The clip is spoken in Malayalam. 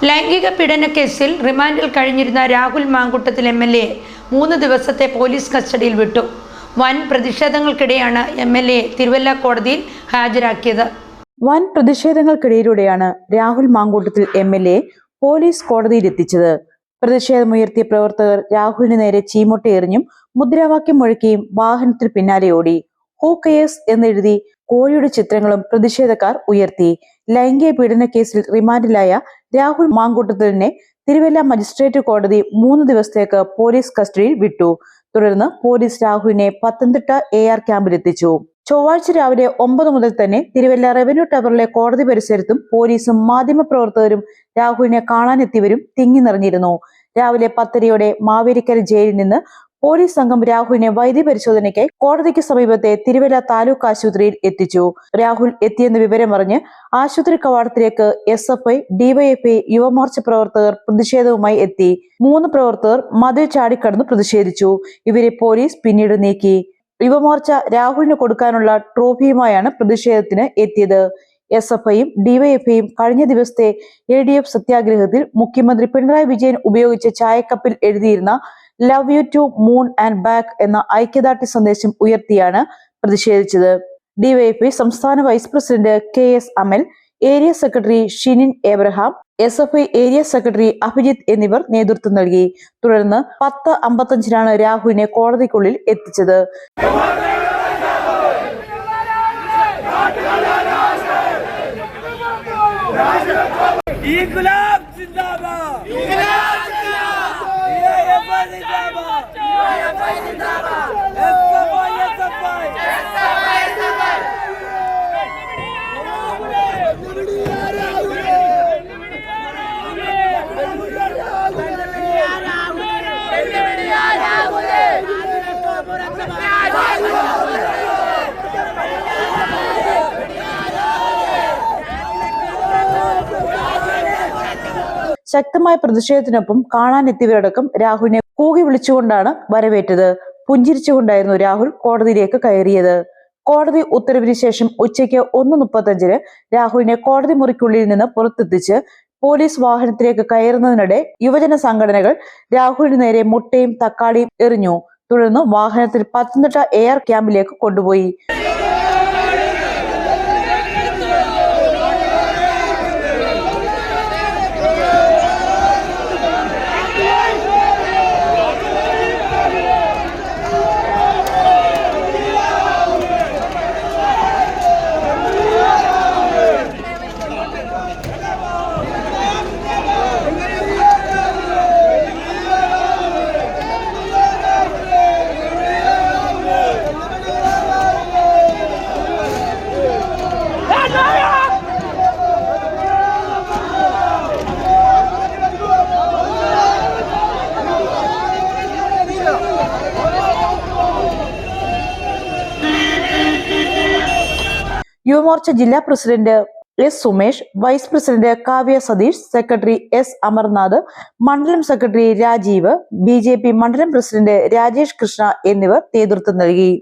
ലൈംഗിക പീഡന കേസിൽ റിമാൻഡിൽ കഴിഞ്ഞിരുന്ന രാഹുൽ മാങ്കൂട്ടത്തിൽ MLA 3 ദിവസത്തെ പോലീസ് കസ്റ്റഡിയിൽ വിട്ടു. വൻ പ്രതിഷേധങ്ങൾക്കിടെയാണ് MLA തിരുവല്ല കോടതിയിൽ ഹാജരാക്കിയത്. വൻ പ്രതിഷേധങ്ങൾക്കിടയിലൂടെയാണ് രാഹുൽ മാങ്കൂട്ടത്തിൽ MLA പോലീസ് കോടതിയിലെത്തിച്ചത്. പ്രതിഷേധമുയർത്തിയ പ്രവർത്തകർ രാഹുലിന് നേരെ ചീമൊട്ടയെറിഞ്ഞും മുദ്രാവാക്യം മുഴക്കിയും വാഹനത്തിൽ പിന്നാലെ ഓടി. ഹൂ കെയേഴ്സ് എന്നെഴുതി കോഴിയുടെ ചിത്രങ്ങളും പ്രതിഷേധക്കാർ ഉയർത്തി. ലൈംഗിക പീഡന കേസിൽ റിമാൻഡിലായ രാഹുൽ മാങ്കൂട്ടത്തിലിനെ തിരുവല്ല മജിസ്ട്രേറ്റ് കോടതി 3 ദിവസത്തേക്ക് പോലീസ് കസ്റ്റഡിയിൽ വിട്ടു. തുടർന്ന് പോലീസ് രാഹുലിനെ പത്തനംതിട്ട AR ക്യാമ്പിലെത്തിച്ചു. ചൊവ്വാഴ്ച രാവിലെ 9 മുതൽ തന്നെ തിരുവല്ല റവന്യൂ ടവറിലെ കോടതി പരിസരത്തും പോലീസും മാധ്യമപ്രവർത്തകരും രാഹുലിനെ കാണാനെത്തിയവരും തിങ്ങി നിറഞ്ഞിരുന്നു. രാവിലെ 10:30 മാവേലിക്കര ജയിലിൽ നിന്ന് പോലീസ് സംഘം രാഹുലിനെ വൈദ്യപരിശോധനയ്ക്കായി കോടതിക്ക് സമീപത്തെ തിരുവല്ല താലൂക്ക് ആശുപത്രിയിൽ എത്തിച്ചു. രാഹുൽ എത്തിയെന്ന വിവരമറിഞ്ഞ് ആശുപത്രി കവാടത്തിലേക്ക് SFI, DYFI, യുവമോർച്ച പ്രവർത്തകർ പ്രതിഷേധവുമായി എത്തി. 3 പ്രവർത്തകർ മതിൽ ചാടിക്കടന്ന് പ്രതിഷേധിച്ചു. ഇവരെ പോലീസ് പിന്നീട് നീക്കി. യുവമോർച്ച രാഹുലിന് കൊടുക്കാനുള്ള ട്രോഫിയുമായാണ് പ്രതിഷേധത്തിന് എത്തിയത്. SFIയും DYFIയും കഴിഞ്ഞ ദിവസത്തെ LDF സത്യാഗ്രഹത്തിൽ മുഖ്യമന്ത്രി പിണറായി വിജയൻ ഉപയോഗിച്ച ചായക്കപ്പിൽ എഴുതിയിരുന്ന love you to moon and back എന്ന ഐക്യദാർഢ്യ സന്ദേശം ഉയർത്തിയാണ് പ്രതിഷേധിച്ചത്. DYFI സംസ്ഥാന vice president KS Amal, area secretary Shinin Abraham, SFI area secretary Abhijith എന്നിവർ നേതൃത്വം നൽകി. തുടർന്ന് 10:55-നാണ് രാഹുലിനെ കോടതിക്കുള്ളിൽ എത്തിച്ചത്. ശക്തമായ പ്രതിഷേധത്തിനൊപ്പം കാണാനെത്തിയവരടക്കം രാഹുലിനെ കൂകി വിളിച്ചുകൊണ്ടാണ് വരവേറ്റത്. പുഞ്ചിരിച്ചുകൊണ്ടായിരുന്നു രാഹുൽ കോടതിയിലേക്ക് കയറിയത്. കോടതി ഉത്തരവിന് ശേഷം ഉച്ചയ്ക്ക് 1:35-ന് രാഹുലിനെ കോടതി മുറിക്കുള്ളിൽ നിന്ന് പുറത്തെത്തിച്ച് പോലീസ് വാഹനത്തിലേക്ക് കയറുന്നതിനിടെ യുവജന സംഘടനകൾ രാഹുലിന് നേരെ മുട്ടയും തക്കാളിയും എറിഞ്ഞു. തുടർന്ന് വാഹനത്തിൽ പത്തനംതിട്ട AR ക്യാമ്പിലേക്ക് കൊണ്ടുപോയി. യുവമോർച്ച ജില്ലാ president S. Sumesh, vice president Kavya Satheesh, secretary S. Amarnath, മണ്ഡലം സെക്രട്ടറി രാജീവ്, BJP മണ്ഡലം പ്രസിഡന്റ് രാജേഷ് കൃഷ്ണ എന്നിവർ നേതൃത്വം നൽകി.